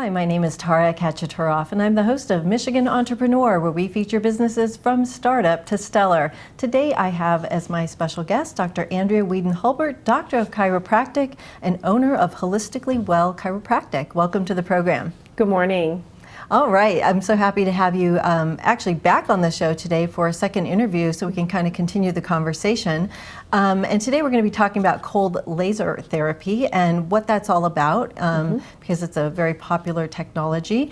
Hi, my name is Tara Kachaturoff, and I'm the host of Michigan Entrepreneur, where we feature businesses from startup to stellar. Today I have as my special guest Dr. Andrea Weeden-Hulbert, Doctor of Chiropractic and owner of Holistically Well Chiropractic. Welcome to the program. Good morning. All right, I'm so happy to have you actually back on the show today for a second interview so we can kind of continue the conversation. And today we're going to be talking about cold laser therapy and what that's all about because it's a very popular technology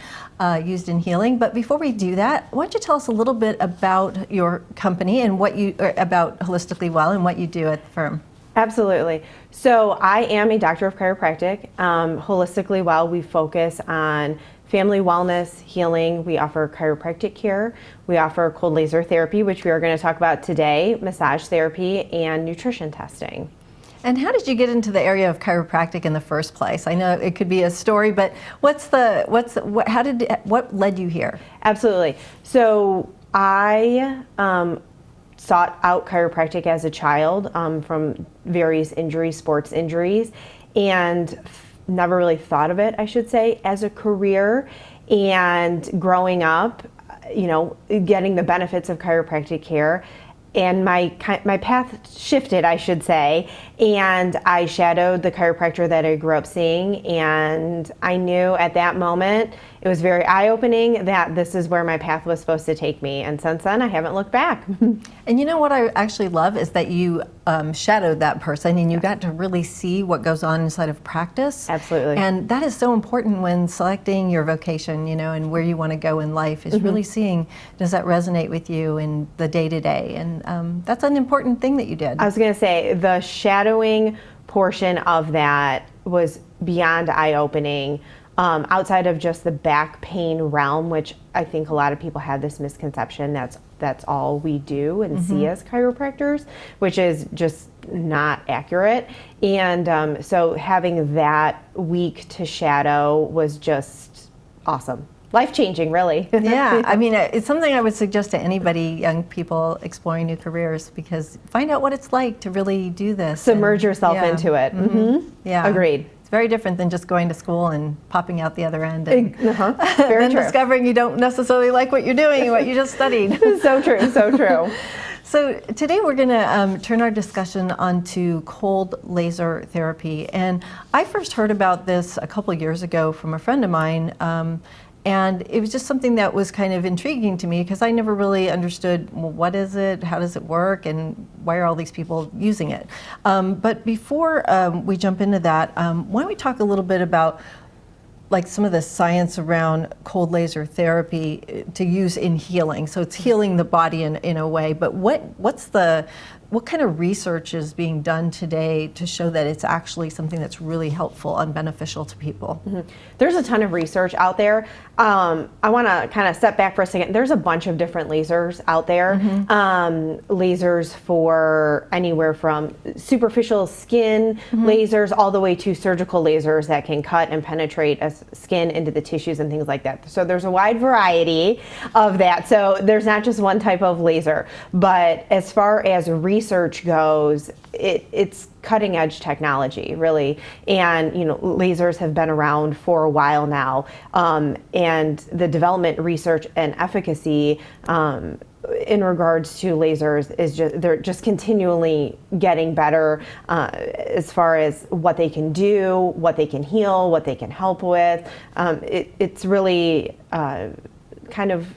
used in healing. But before we do that, why don't you tell us a little bit about your company and about Holistically Well and what you do at the firm? Absolutely. So I am a doctor of chiropractic. Holistically Well, we focus on family wellness, healing. We offer chiropractic care. We offer cold laser therapy, which we are going to talk about today, massage therapy, and nutrition testing. And how did you get into the area of chiropractic in the first place? I know it could be a story, but what led you here? Absolutely. So I sought out chiropractic as a child from various injuries, sports injuries, and never really thought of it, I should say, as a career. And growing up, getting the benefits of chiropractic care, and my path shifted, I should say, and I shadowed the chiropractor that I grew up seeing, and I knew at that moment it was very eye-opening that this is where my path was supposed to take me, and since then I haven't looked back. And you know what I actually love is that you shadowed that person and you got to really see what goes on inside of practice. Absolutely. And that is so important when selecting your vocation, and where you want to go in life is really seeing, does that resonate with you in the day-to-day? And that's an important thing that you did. I was going to say, the shadowing portion of that was beyond eye-opening. Outside of just the back pain realm, which I think a lot of people have this misconception that's all we do and see as chiropractors, which is just not accurate. And so having that week to shadow was just awesome. Life-changing, really. Yeah, I mean, it's something I would suggest to anybody, young people exploring new careers, because find out what it's like to really do this. Submerge yourself into it. Yeah. Agreed. Very different than just going to school and popping out the other end and Very then true. discovering you don't necessarily like what you're doing and what you just studied. So true, so true. So today we're going to turn our discussion onto cold laser therapy. And I first heard about this a couple of years ago from a friend of mine. And it was just something that was kind of intriguing to me because I never really understood, well, what is it, how does it work, and why are all these people using it? But before we jump into that, why don't we talk a little bit about like some of the science around cold laser therapy to use in healing. So it's healing the body in a way, but what kind of research is being done today to show that it's actually something that's really helpful and beneficial to people? There's a ton of research out there. I want to kind of step back for a second. There's a bunch of different lasers out there. Lasers for anywhere from superficial skin lasers all the way to surgical lasers that can cut and penetrate skin into the tissues and things like that. So there's a wide variety of that. So there's not just one type of laser. But as far as research goes, it's cutting edge technology, really. And lasers have been around for a while now, and the development, research, and efficacy in regards to lasers is they're just continually getting better as far as what they can do, what they can heal, what they can help with. It's really kind of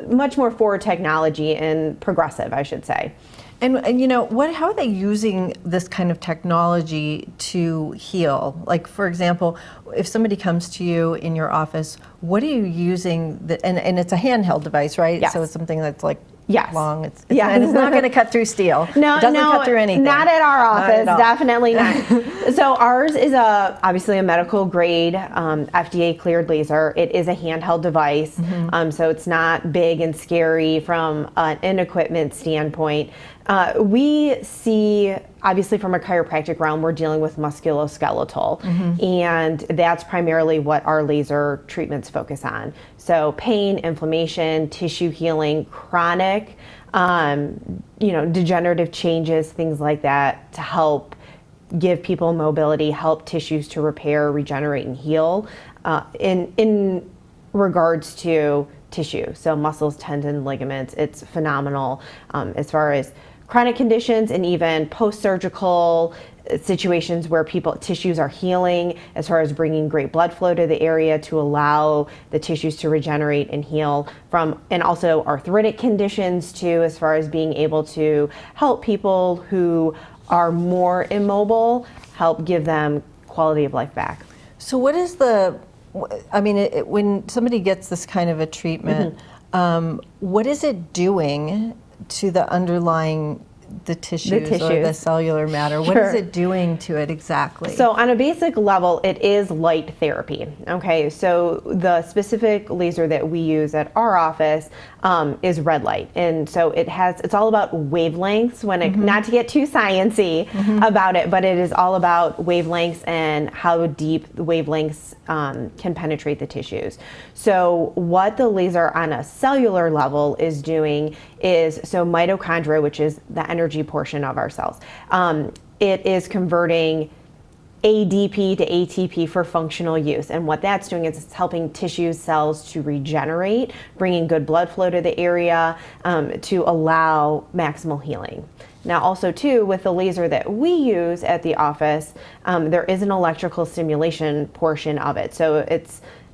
much more forward technology and progressive, I should say. And how are they using this kind of technology to heal? Like, for example, if somebody comes to you in your office, what are you using? And it's a handheld device, right? Yes. So it's something that's like Yes. long. And it's not going to cut through steel. No, it doesn't cut through anything. Not at our office. Not at all. Definitely not. So ours is obviously a medical grade, FDA cleared laser. It is a handheld device, so it's not big and scary from an equipment standpoint. We see, obviously from a chiropractic realm, we're dealing with musculoskeletal, and that's primarily what our laser treatments focus on. So pain, inflammation, tissue healing, chronic, degenerative changes, things like that, to help give people mobility, help tissues to repair, regenerate, and heal. in regards to tissue. So muscles, tendon, ligaments, it's phenomenal as far as chronic conditions and even post-surgical situations where tissues are healing, as far as bringing great blood flow to the area to allow the tissues to regenerate and heal from, and also arthritic conditions too, as far as being able to help people who are more immobile, help give them quality of life back. So what is when somebody gets this kind of a treatment, what is it doing to the underlying the tissues or the cellular matter? What is it doing to it exactly? So on a basic level, it is light therapy. Okay, so the specific laser that we use at our office is red light, and so it's all about wavelengths. Not to get too sciencey about it, but it is all about wavelengths and how deep the wavelengths can penetrate the tissues. So what the laser on a cellular level is doing is, so mitochondria, which is the energy portion of our cells, it is converting ADP to ATP for functional use. And what that's doing is it's helping tissue cells to regenerate, bringing good blood flow to the area to allow maximal healing. Now also too, with the laser that we use at the office, there is an electrical stimulation portion of it. So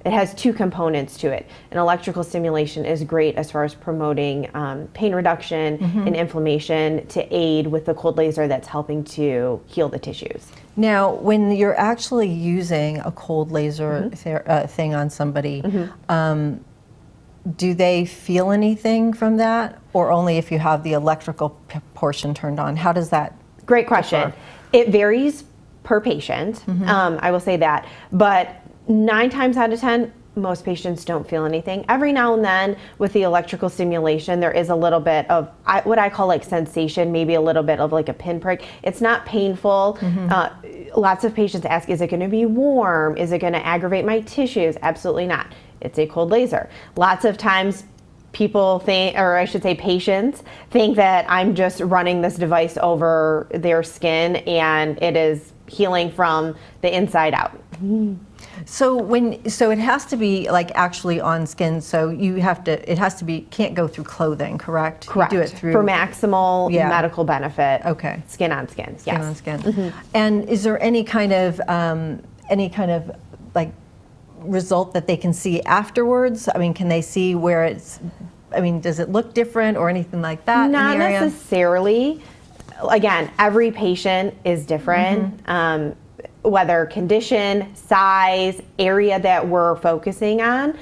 it has two components to it. And electrical stimulation is great as far as promoting pain reduction and inflammation to aid with the cold laser that's helping to heal the tissues. Now, when you're actually using a cold laser thing on somebody, do they feel anything from that, or only if you have the electrical portion turned on? How does that? Great question. It varies per patient. I will say that, but 9 times out of 10, most patients don't feel anything. Every now and then with the electrical stimulation, there is a little bit of what I call like sensation, maybe a little bit of like a pinprick. It's not painful. Lots of patients ask, is it going to be warm? Is it going to aggravate my tissues? Absolutely not. It's a cold laser. Lots of times people think, or I should say patients, think that I'm just running this device over their skin and it is healing from the inside out. So it has to be like actually on skin. So it has to be, can't go through clothing, correct? Correct. You do it through for maximal medical benefit. Okay. Skin on skin. Skin on skin. And is there any kind of like result that they can see afterwards? I mean, can they see where it's? I mean, does it look different or anything like that? Not in the area? necessarily. Again, every patient is different. Whether condition, size, area that we're focusing on,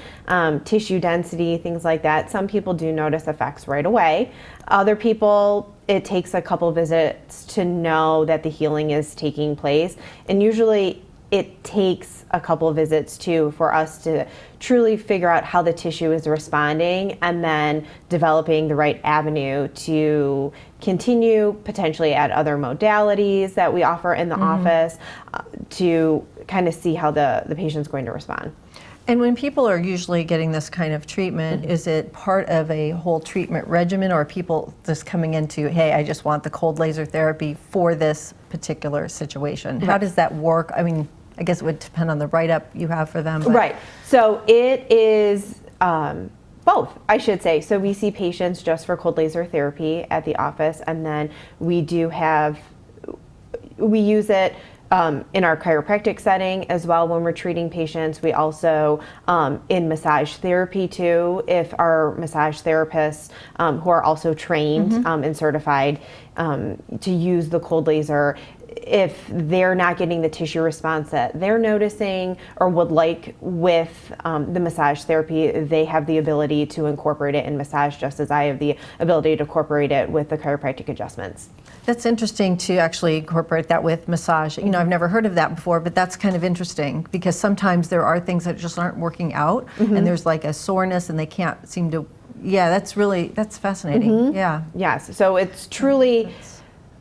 tissue density, things like that. Some people do notice effects right away. Other people, it takes a couple visits to know that the healing is taking place. And usually it takes a couple visits too for us to truly figure out how the tissue is responding and then developing the right avenue to continue potentially at other modalities that we offer in the office to kind of see how the patient's going to respond. And when people are usually getting this kind of treatment, is it part of a whole treatment regimen, or are people just coming into, hey, I just want the cold laser therapy for this particular situation? How does that work? I mean, I guess it would depend on the write-up you have for them. But. Right. So it is both, I should say. So we see patients just for cold laser therapy at the office, and then we use it in our chiropractic setting as well when we're treating patients. We also, in massage therapy too, if our massage therapists who are also trained and certified to use the cold laser, if they're not getting the tissue response that they're noticing or would like with the massage therapy, they have the ability to incorporate it in massage just as I have the ability to incorporate it with the chiropractic adjustments. That's interesting to actually incorporate that with massage. You know, I've never heard of that before, but that's kind of interesting because sometimes there are things that just aren't working out and there's like a soreness and they can't seem to, that's fascinating. Yeah. Yes, so it's truly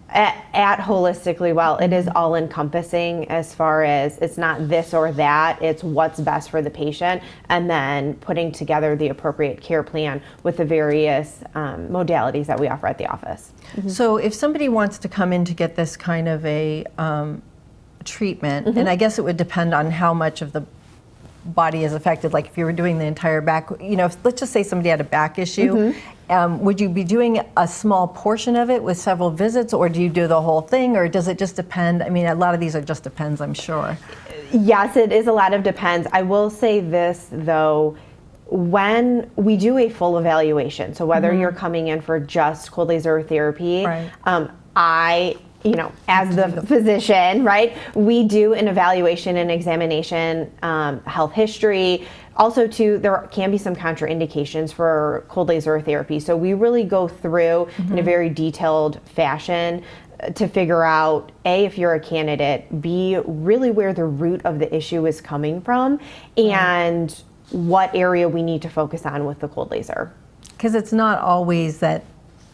at Holistically Well, it is all encompassing as far as it's not this or that, it's what's best for the patient, and then putting together the appropriate care plan with the various modalities that we offer at the office. So if somebody wants to come in to get this kind of a treatment, and I guess it would depend on how much of the body is affected. Like if you were doing the entire back, let's just say somebody had a back issue, would you be doing a small portion of it with several visits, or do you do the whole thing, or does it just depend? I mean, a lot of these are just depends, I'm sure. Yes, it is a lot of depends. I will say this though, when we do a full evaluation, so whether you're coming in for just cold laser therapy, Right. As the physician, right, we do an evaluation and examination, health history. Also, too, there can be some contraindications for cold laser therapy. So we really go through in a very detailed fashion to figure out, A, if you're a candidate, B, really where the root of the issue is coming from, and what area we need to focus on with the cold laser. Because it's not always that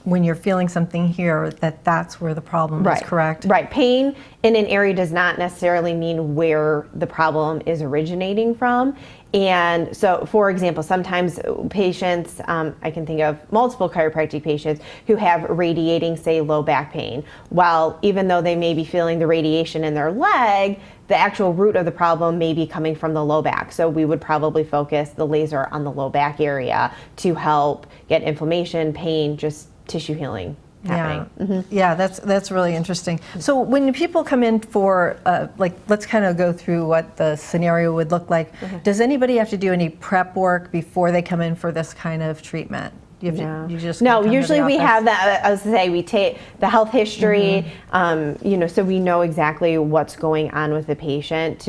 when you're feeling something here, that's where the problem is, correct? Right. Pain in an area does not necessarily mean where the problem is originating from. And so, for example, sometimes patients, I can think of multiple chiropractic patients who have radiating, say, low back pain. While even though they may be feeling the radiation in their leg, the actual root of the problem may be coming from the low back. So we would probably focus the laser on the low back area to help get inflammation, pain, just tissue healing happening. Yeah, that's really interesting. So when people come in for, let's kind of go through what the scenario would look like. Does anybody have to do any prep work before they come in for this kind of treatment? You just no. come to Usually the we office? have that. I was to say we take the health history, so we know exactly what's going on with the patient.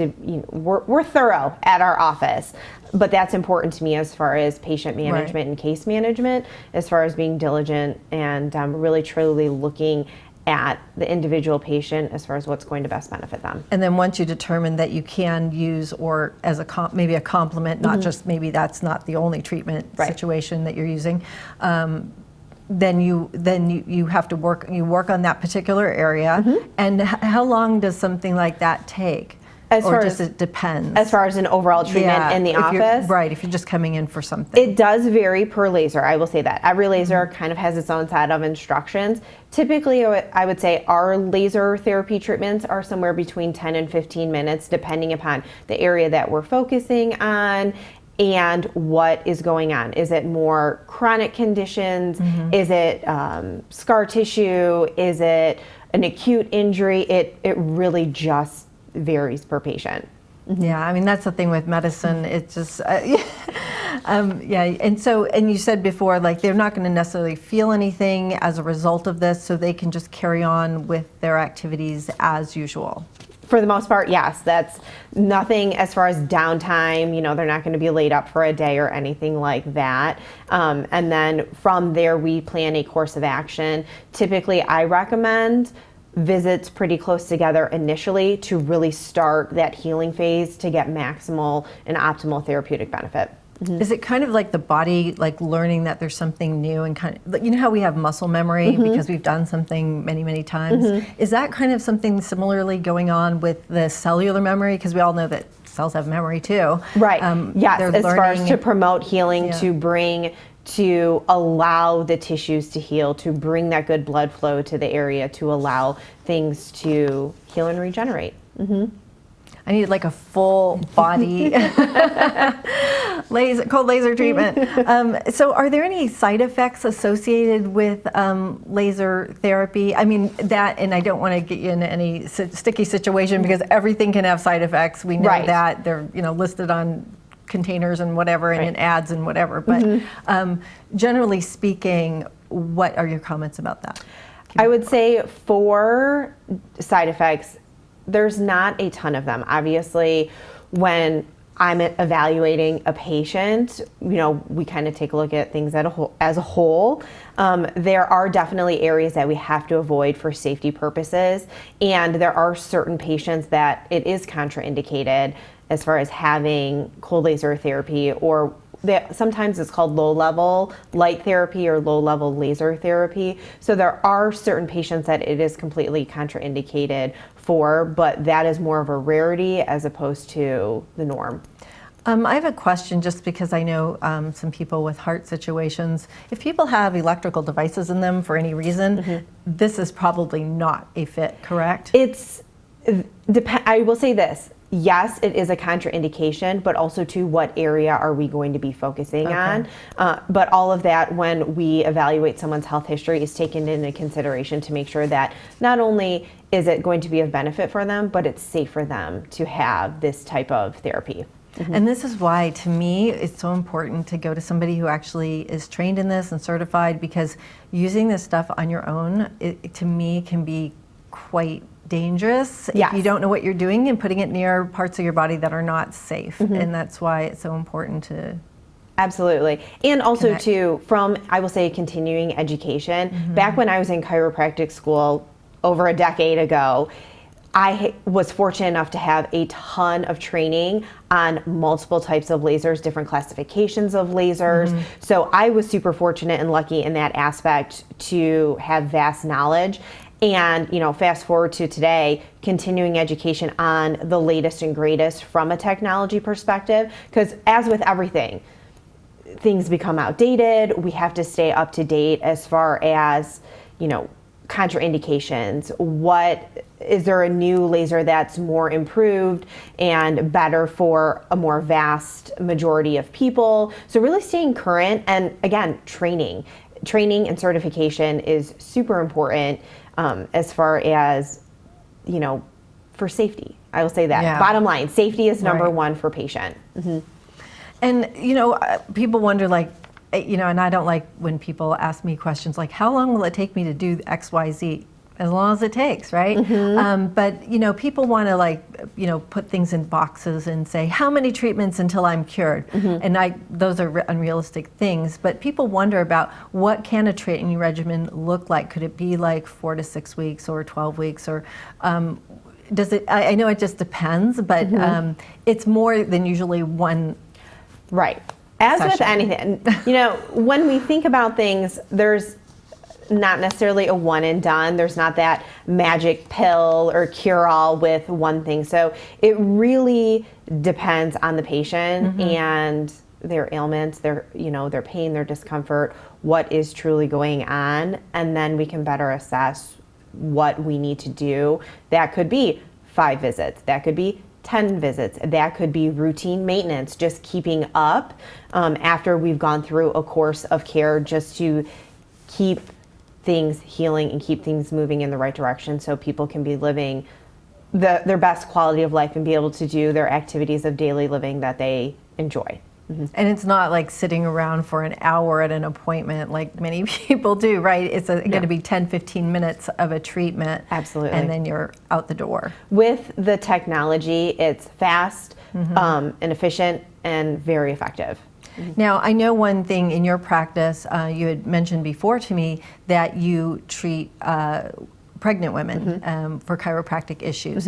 We're thorough at our office, but that's important to me as far as patient management and case management, as far as being diligent and really truly looking at the individual patient as far as what's going to best benefit them. And then once you determine that you can use, or as maybe a complement, not just maybe that's not the only treatment situation that you're using, then you have to work on that particular area. And how long does something like that take? It depends? As far as an overall treatment in the office? If you're just coming in for something. It does vary per laser, I will say that. Every laser kind of has its own set of instructions. Typically, I would say our laser therapy treatments are somewhere between 10 and 15 minutes, depending upon the area that we're focusing on and what is going on. Is it more chronic conditions? Is it scar tissue? Is it an acute injury? It really just varies per patient. Yeah, I mean, that's the thing with medicine. It's just, and you said before, like, they're not going to necessarily feel anything as a result of this, so they can just carry on with their activities as usual. For the most part, yes. That's nothing as far as downtime. They're not going to be laid up for a day or anything like that. And then from there, we plan a course of action. Typically, I recommend visits pretty close together initially to really start that healing phase to get maximal and optimal therapeutic benefit. Is it kind of like the body, like learning that there's something new, and kind of, how we have muscle memory because we've done something many, many times? Is that kind of something similarly going on with the cellular memory? Because we all know that cells have memory too. Right. Yes, as far as to promote healing, to allow the tissues to heal, to bring that good blood flow to the area, to allow things to heal and regenerate. I need like a full body cold laser treatment. So are there any side effects associated with laser therapy? I mean, and I don't want to get you into any sticky situation because everything can have side effects. We know that. They're listed on containers and whatever, and in ads and whatever. But generally speaking, what are your comments about that? I would say for side effects, there's not a ton of them. Obviously, when I'm evaluating a patient, we kind of take a look at things as a whole. There are definitely areas that we have to avoid for safety purposes, and there are certain patients that it is contraindicated as far as having cold laser therapy, or sometimes it's called low-level light therapy or low-level laser therapy. So there are certain patients that it is completely contraindicated for, but that is more of a rarity as opposed to the norm. I have a question, just because I know some people with heart situations. If people have electrical devices in them for any reason, this is probably not a fit, correct? I will say this. yes, it is a contraindication, but also to what area are we going to be focusing on. But all of that, when we evaluate someone's health history, is taken into consideration to make sure that not only is it going to be of benefit for them, but it's safe for them to have this type of therapy. And this is why, to me, it's so important to go to somebody who actually is trained in this and certified, because using this stuff on your own, to me, can be quite dangerous Yes. if you don't know what you're doing and putting it near parts of your body that are not safe. And that's why it's so important to Absolutely. And also connect. too, from, I will say, continuing education, back when I was in chiropractic school over a decade ago, I was fortunate enough to have a ton of training on multiple types of lasers, different classifications of lasers. So I was super fortunate and lucky in that aspect to have vast knowledge. And, you know, fast forward to today, continuing education on the latest and greatest from a technology perspective, because as with everything, things become outdated. We have to stay up to date as far as, you know, contraindications. What is there a new laser that's more improved and better for a more vast majority of people? So really staying current, and again, training and certification is super important as far as, you know, for safety. I will say that. Yeah. Bottom line, safety is number Right. one for patient. And, you know, people wonder, like, you know, and I don't like when people ask me questions like, how long will it take me to do X, Y, Z? As long as it takes, right? But, you know, people want to, like, you know, put things in boxes and say, how many treatments until I'm cured? And those are unrealistic things. But people wonder about, what can a training regimen look like? Could it be like 4 to 6 weeks or 12 weeks? Or does it, I know it just depends, but it's more than usually one. Right. As with Session. anything, you know, when we think about things, there's not necessarily a one and done. There's not that magic pill or cure all with one thing. So it really depends on the patient and their ailments, their, you know, their pain, their discomfort, what is truly going on, and then we can better assess what we need to do. That could be 5 visits. That could be 10 visits. That could be routine maintenance, just keeping up after we've gone through a course of care, just to keep things healing and keep things moving in the right direction, so people can be living their best quality of life and be able to do their activities of daily living that they enjoy. And it's not like sitting around for an hour at an appointment like many people do, right? It's going to be 10, 15 minutes of a treatment. Absolutely. And then you're out the door. With the technology, it's fast and efficient and very effective. Now, I know one thing in your practice, you had mentioned before to me that you treat pregnant women for chiropractic issues.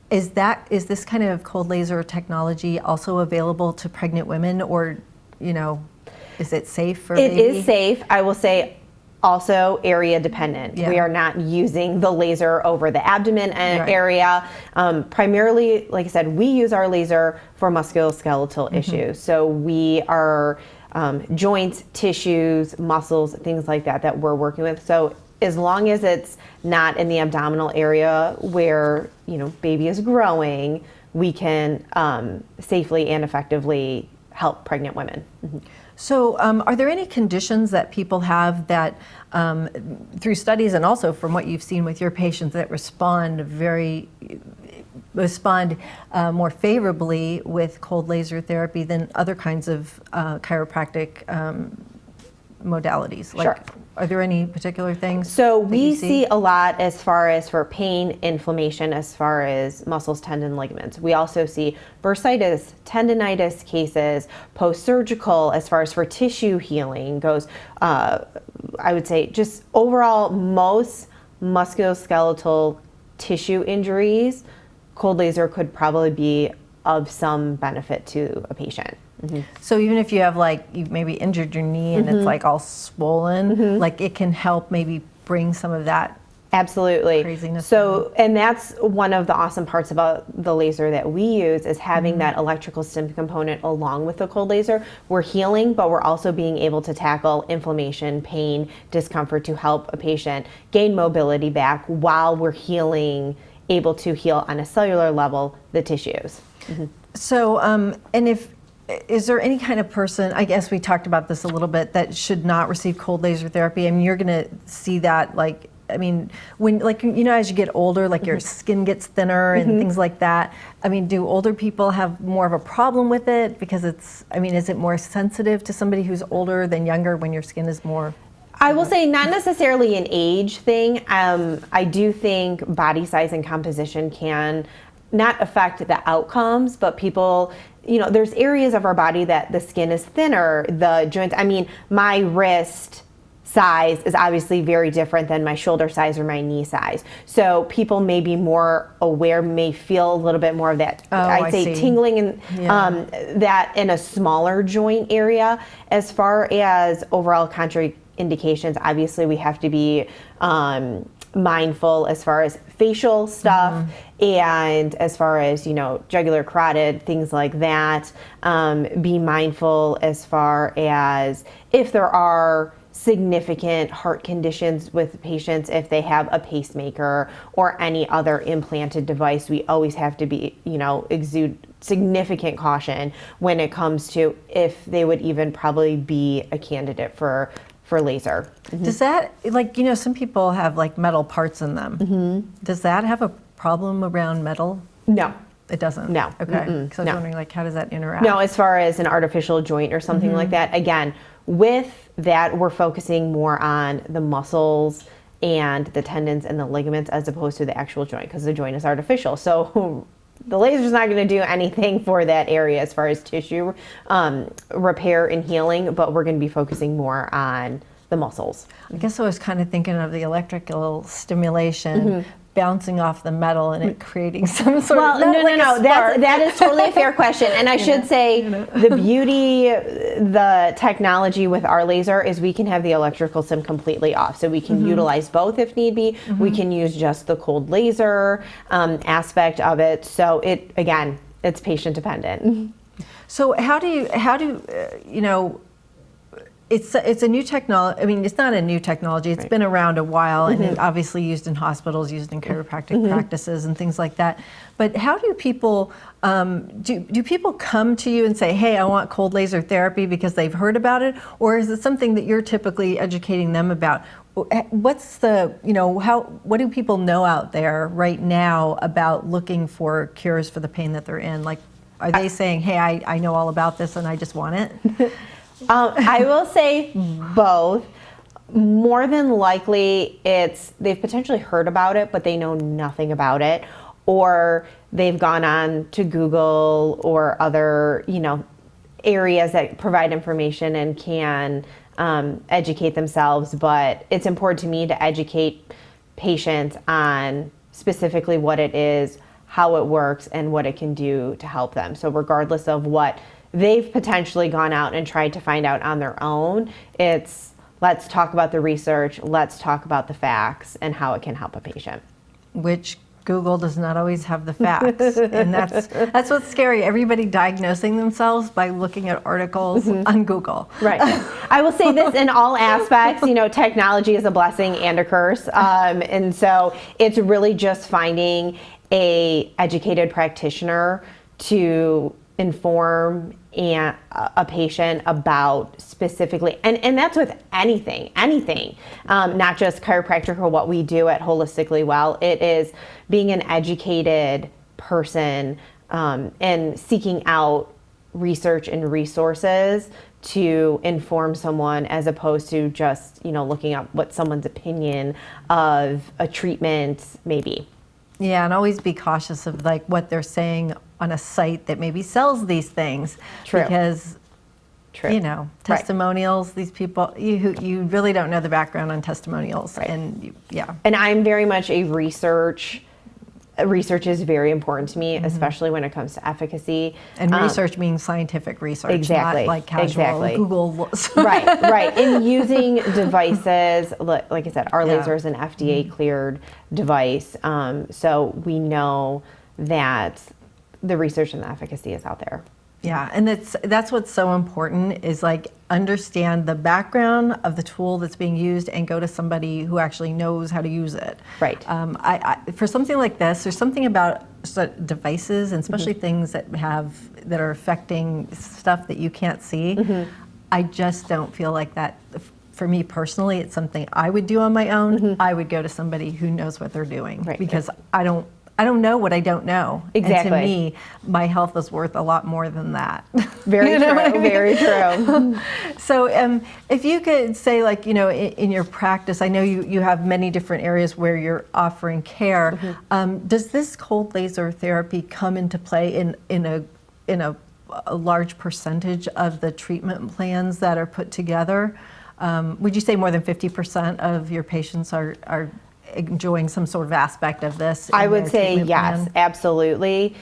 Is this kind of cold laser technology also available to pregnant women, or, you know, is it safe for It baby? is safe. I will say also area dependent. Yeah. We are not using the laser over the abdomen area. Primarily, like I said, we use our laser for musculoskeletal issues. So we are joints, tissues, muscles, things like that that we're working with. So as long as it's not in the abdominal area where, you know, baby is growing, we can safely and effectively help pregnant women. So are there any conditions that people have that, through studies and also from what you've seen with your patients, that respond more favorably with cold laser therapy than other kinds of chiropractic modalities? Like, Sure. Are there any particular things? So that we you see a lot as far as for pain, inflammation, as far as muscles, tendon, ligaments. We also see bursitis, tendonitis cases, post-surgical, as far as for tissue healing goes. I would say just overall, most musculoskeletal tissue injuries, cold laser could probably be of some benefit to a patient. So even if you have, like, you maybe injured your knee and it's like all swollen, like, it can help maybe bring some of that. Absolutely. Craziness. So, and that's one of the awesome parts about the laser that we use, is having that electrical stim component along with the cold laser. We're healing, but we're also being able to tackle inflammation, pain, discomfort to help a patient gain mobility back while we're healing able to heal on a cellular level the tissues. So, is there any kind of person, I guess we talked about this a little bit, that should not receive cold laser therapy? I mean, you're going to see that, like, I mean, when, like, you know, as you get older, like your skin gets thinner and things like that. I mean, do older people have more of a problem with it? Because it's, I mean, is it more sensitive to somebody who's older than younger when your skin is more? I will say not necessarily an age thing. I do think body size and composition can not affect the outcomes, but people, you know, there's areas of our body that the skin is thinner, the joints. I mean, my wrist size is obviously very different than my shoulder size or my knee size. So people may be more aware, may feel a little bit more of that, I'd say tingling and that in a smaller joint area. As far as overall contraindications, obviously we have to be mindful as far as facial stuff and as far as, you know, jugular, carotid, things like that. Be mindful as far as if there are significant heart conditions with patients, if they have a pacemaker or any other implanted device, we always have to be, you know, exude significant caution when it comes to if they would even probably be a candidate for laser. Does that, like, you know, some people have like metal parts in them. Does that have a problem around metal? No. It doesn't? No. Okay. Because I was wondering, like, how does that interact? No, as far as an artificial joint or something like that, again, with that, we're focusing more on the muscles and the tendons and the ligaments as opposed to the actual joint, because the joint is artificial. So the laser's not going to do anything for that area as far as tissue repair and healing, but we're going to be focusing more on the muscles. I guess I was kind of thinking of the electrical stimulation bouncing off the metal and it creating some sort of no. That is totally a fair question. And I should say the beauty, the technology with our laser is we can have the electrical stim completely off. So we can utilize both if need be. We can use just the cold laser aspect of it. So it, again, it's patient dependent. So how do you know, it's a new technology. I mean, it's not a new technology. It's been around a while, and it obviously used in hospitals, used in chiropractic practices, and things like that. But how do people do people come to you and say, "Hey, I want cold laser therapy," because they've heard about it, or is it something that you're typically educating them about? What's the, you know, what do people know out there right now about looking for cures for the pain that they're in? Like, are they saying, "Hey, I know all about this, and I just want it"? I will say both. More than likely, they've potentially heard about it, but they know nothing about it, or they've gone on to Google or other, you know, areas that provide information and can educate themselves. But it's important to me to educate patients on specifically what it is, how it works, and what it can do to help them. So regardless of what they've potentially gone out and tried to find out on their own, it's let's talk about the research, let's talk about the facts and how it can help a patient. Which Google does not always have the facts, and that's what's scary. Everybody diagnosing themselves by looking at articles on Google. Right. I will say this in all aspects, you know, technology is a blessing and a curse, and so it's really just finding a educated practitioner to inform a patient about specifically, and that's with anything, not just chiropractic or what we do at Holistically Well. It is being an educated person and seeking out research and resources to inform someone, as opposed to just, you know, looking up what someone's opinion of a treatment may be. Yeah, and always be cautious of like what they're saying on a site that maybe sells these things. True. Because, you know, testimonials, these people, you really don't know the background on testimonials. Right. And And I'm very much a research is very important to me, especially when it comes to efficacy. And research means scientific research, exactly, not like casual Google. Right. And using devices, like I said, our laser is an FDA cleared device. So we know that the research and the efficacy is out there. Yeah, and that's what's so important is like understand the background of the tool that's being used and go to somebody who actually knows how to use it. Right. For something like this, there's something about devices, and especially things that are affecting stuff that you can't see. I just don't feel like that. For me personally, it's something I would do on my own. I would go to somebody who knows what they're doing, Right. because I don't know what I don't know. Exactly. And to me, my health is worth a lot more than that. Very You know true. what I mean? Very true. So if you could say, like, in your practice, I know you have many different areas where you're offering care. Does this cold laser therapy come into play in a large percentage of the treatment plans that are put together? Would you say more than 50% of your patients are enjoying some sort of aspect of this? I in would their say treatment yes, plan? absolutely.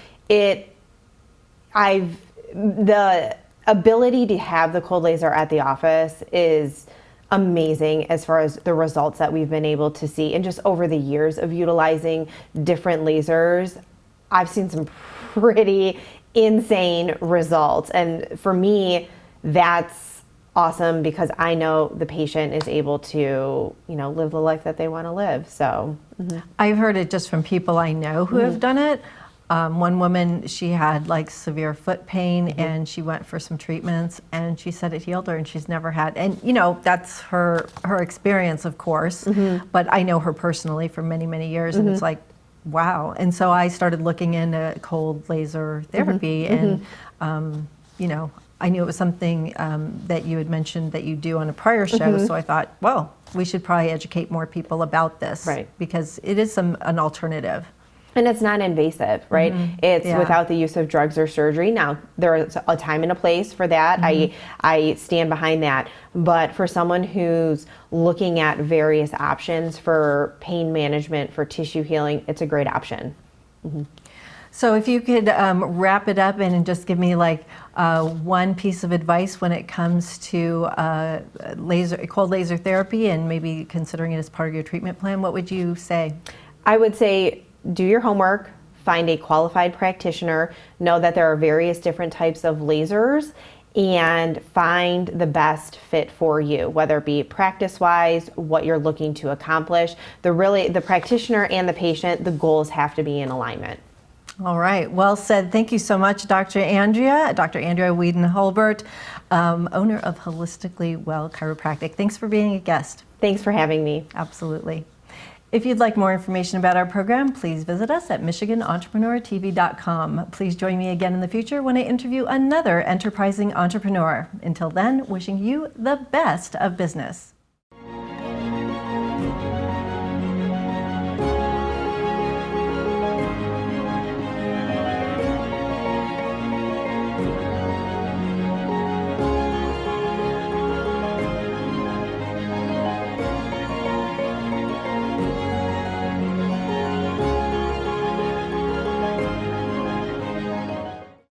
The ability to have the cold laser at the office is amazing as far as the results that we've been able to see. And just over the years of utilizing different lasers, I've seen some pretty insane results. And for me, that's awesome, because I know the patient is able to, live the life that they want to live. So I've heard it just from people I know who have done it. One woman, she had like severe foot pain, and she went for some treatments, and she said it healed her, and she's never had, and that's her experience, of course, but I know her personally for many, many years, and it's like, wow. And so I started looking into cold laser therapy, and I knew it was something that you had mentioned that you do on a prior show, so I thought, well, we should probably educate more people about this, Right. because it is an alternative. And it's not invasive, right? It's Yeah. without the use of drugs or surgery. Now, there is a time and a place for that. I stand behind that. But for someone who's looking at various options for pain management, for tissue healing, it's a great option. So if you could wrap it up and just give me like one piece of advice when it comes to cold laser therapy, and maybe considering it as part of your treatment plan, what would you say? I would say do your homework, find a qualified practitioner, know that there are various different types of lasers, and find the best fit for you, whether it be practice-wise, what you're looking to accomplish. The practitioner and the patient, the goals have to be in alignment. All right, well said. Thank you so much, Dr. Andrea Wiedenholbert, owner of Holistically Well Chiropractic. Thanks for being a guest. Thanks for having me. Absolutely. If you'd like more information about our program, please visit us at MichiganEntrepreneurTV.com. Please join me again in the future when I interview another enterprising entrepreneur. Until then, wishing you the best of business.